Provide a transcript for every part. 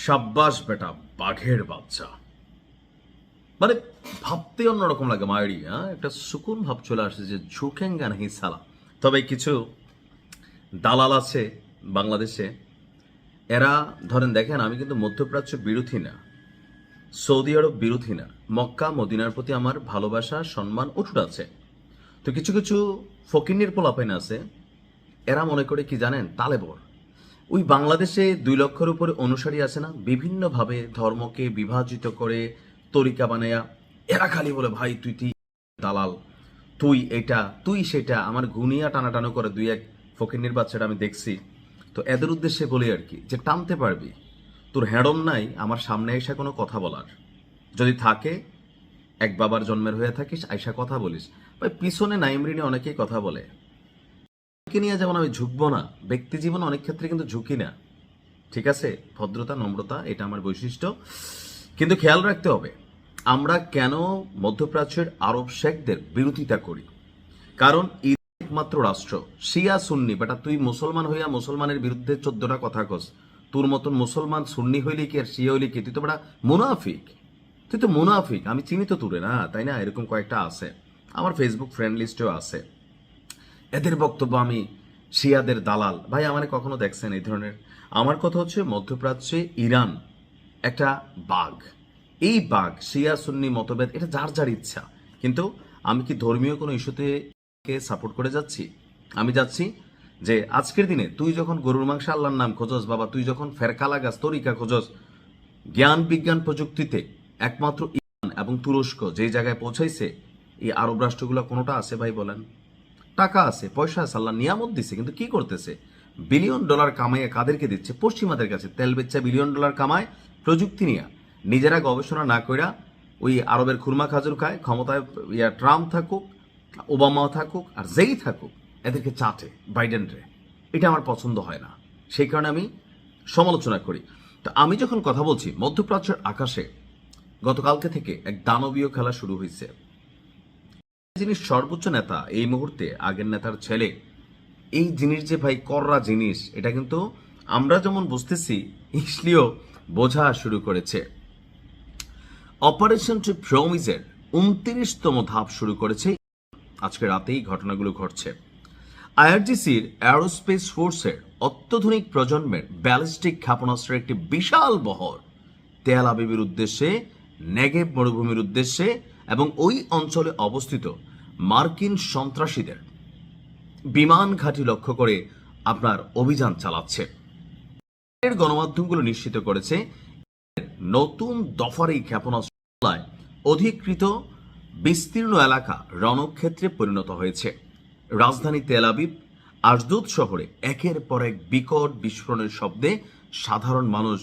সাব্বাস বেটা বাঘের বাচ্চা। মানে ভাবতে অন্যরকম লাগে মায়েরই, একটা সুকুন ভাব চলে আসে যে ঝুঁকেঙ্গা নাহি সালা। তবে কিছু দালাল আছে বাংলাদেশে, এরা ধরেন দেখেন, আমি কিন্তু মধ্যপ্রাচ্য বিরোধী না, সৌদি আরব বিরোধী না, মক্কা মদিনার প্রতি আমার ভালোবাসা সম্মান অটুট আছে। তো কিছু কিছু ফকিন্নির পোলাপাইন আছে, এরা মনে করে কি জানেন, তালেবর। ওই বাংলাদেশে 2 লক্ষের উপরে অনুসারী আছে না, বিভিন্নভাবে ধর্মকে বিভাজিত করে তরিকা বানায়া এরা খালি বলে ভাই তুই দালাল, তুই এটা তুই সেটা, আমার গুনিয়া টানাটানো করে 2-1 ফকিন্নির বাচ্চাটা আমি দেখছি। তো এদের উদ্দেশ্যে বলি আর কি, যে টানতে পারবি, তোর হ্যাডম নাই আমার সামনে এসে কোনো কথা বলার, যদি থাকে এক বাবার জন্মের হয়ে থাকিস আইসা কথা বলিস। ভাই পিছনে নাইমরি নিয়ে অনেকেই কথা বলে, কে নিয়ে যেমন আমি ঝুঁকবো না, ব্যক্তি জীবনে অনেক ক্ষেত্রে কিন্তু ঝুঁকি না, ঠিক আছে। ভদ্রতা নম্রতা এটা আমার বৈশিষ্ট্য, কিন্তু খেয়াল রাখতে হবে আমরা কেন মধ্যপ্রাচ্যের আরব শেখদের বিরোধিতা করি। কারণ একমাত্র রাষ্ট্র শিয়া সুন্নি, বেটা তুই মুসলমান হইয়া মুসলমানের বিরুদ্ধে 14টা কথা কস, তোর মতন মুসলমান সুন্নি হইলে কি আর শিয়া হইলে কি, তুই তো বেটা মুনাফিক, তুই তো মুনাফিক। আমি চিনি তো তোরে, না তাই না? এরকম কয়েকটা আছে, আমার ফেসবুক ফ্রেন্ড লিস্টেও আছে। এদের বক্তব্য আমি শিয়াদের দালাল। ভাই আমার কখনো দেখছেন এই ধরনের? আমার কথা হচ্ছে মধ্যপ্রাচ্যে ইরান একটা বাঘ, এই বাঘ শিয়া সুন্নি মতভেদ এটা যার যার ইচ্ছা, কিন্তু আমি কি ধর্মীয় কোনো ইস্যুতে কে সাপোর্ট করে যাচ্ছি? আমি যাচ্ছি যে আজকের দিনে তুই যখন গরুর মাংস আল্লাহর নাম খোঁজস বাবা, তুই যখন ফেরকা লাগাস তরিকা খোঁজস, জ্ঞান বিজ্ঞান প্রযুক্তিতে একমাত্র ইরান এবং তুরস্ক যে জায়গায় পৌঁছাইছে, এই আরব রাষ্ট্রগুলো কোনোটা আছে ভাই বলেন? টাকা আছে, পয়সা আছে, আল্লাহ নিয়ামত দিচ্ছে, কিন্তু কি করতেছে? বিলিয়ন ডলার কামাইয়ে কাদেরকে দিচ্ছে? পশ্চিমাদের কাছে। তেল বেচা বিলিয়ন ডলার কামায়, প্রযুক্তি নিয়ে নিজেরা গবেষণা না কইরা ওই আরবের খুরমা খাজুর খায়। ক্ষমতায় ট্রাম্প থাকুক, ওবামাও থাকুক, আর যেই থাকুক এদেরকে চাটে বাইডেন রে। এটা আমার পছন্দ হয় না, সেই কারণে আমি সমালোচনা করি। তো আমি যখন কথা বলছি মধ্যপ্রাচ্যের আকাশে গতকালকে থেকে এক দানবীয় খেলা শুরু হয়েছে। যিনি সর্বোচ্চ নেতা এই মুহূর্তে, আগের নেতার ছেলে, এই জিনিস যে ভাই কররা জিনিস, এটা কিন্তু আমরা যেমন বুঝতেছি ইসলিও বোঝা শুরু করেছে। অপারেশন প্রমিসের 29তম ধাপ শুরু করেছে আজকে রাতেই ঘটনাগুলো ঘটছে। আইআরজিসির অ্যারোস্পেস ফোর্সের অত্যাধুনিক প্রজন্মের ব্যালিস্টিক ক্ষেপণাস্ত্রের একটি বিশাল বহর তেল আবিবের উদ্দেশ্যে, নেগেভ মরুভূমির উদ্দেশ্যে এবং ওই অঞ্চলে অবস্থিত মার্কিন সন্ত্রাসীদের বিমান ঘাঁটি লক্ষ্য করে আপনার অভিযান চালাচ্ছে। এর গণমাধ্যমগুলো নিশ্চিত করেছে নতুন দফার এই ক্ষেপণাস্ত্র অধিকৃত বিস্তীর্ণ এলাকা রণক্ষেত্রে পরিণত হয়েছে। রাজধানী তেল আবিব, আশদোদ শহরে একের পর এক বিকট বিস্ফোরণের শব্দে সাধারণ মানুষ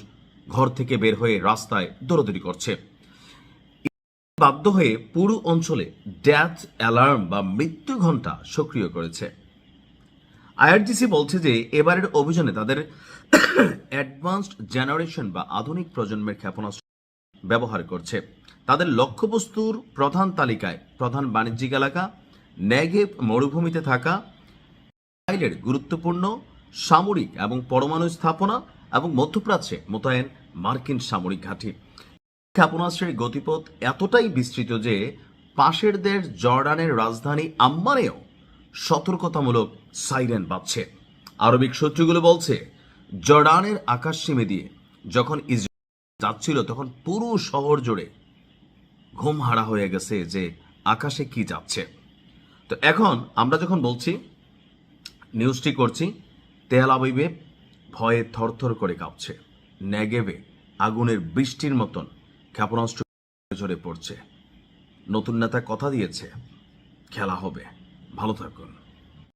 ঘর থেকে বের হয়ে রাস্তায় দৌড়াদৌড়ি করছে। বাধ্য হয়ে পুরো অঞ্চলে ডেথ অ্যালার্ম বা মৃত্যু ঘণ্টা সক্রিয় করেছে। আইআরজিসি বলছে যে এবারের অভিযানে তাদের অ্যাডভান্সড জেনারেশন বা আধুনিক প্রজন্মের ক্ষেপণাস্ত্র ব্যবহার করছে। তাদের লক্ষ্যবস্তুর প্রধান তালিকায় প্রধান বাণিজ্যিক এলাকা, নেগেভ মরুভূমিতে থাকা ইসরায়েলের গুরুত্বপূর্ণ সামরিক এবং পরমাণু স্থাপনা এবং মধ্যপ্রাচ্যে মোতায়েন মার্কিন সামরিক ঘাঁটি। ক্ষেপণাস্ত্রের গতিপথ এতটাই বিস্তৃত যে পাশের দেশ জর্ডানের রাজধানী আম্মানেও সতর্কতামূলক সাইরেন বাজছে। আরবিক সূত্রগুলো বলছে জর্ডানের আকাশসীমে দিয়ে যখন ইসরায়েল যাচ্ছিল তখন পুরো শহর জুড়ে ঘুম হারা হয়ে গেছে যে আকাশে কি যাচ্ছে। তো এখন আমরা যখন বলছি, নিউজটি করছি, তেল আবিবে ভয়ে থরথর করে কাঁপছে, নেগেভে আগুনের বৃষ্টির মতন ক্ষেপণাস্ত্র ঝরে পড়ছে। নতুন নেতা কথা দিয়েছে খেলা হবে। ভালো থাকুন।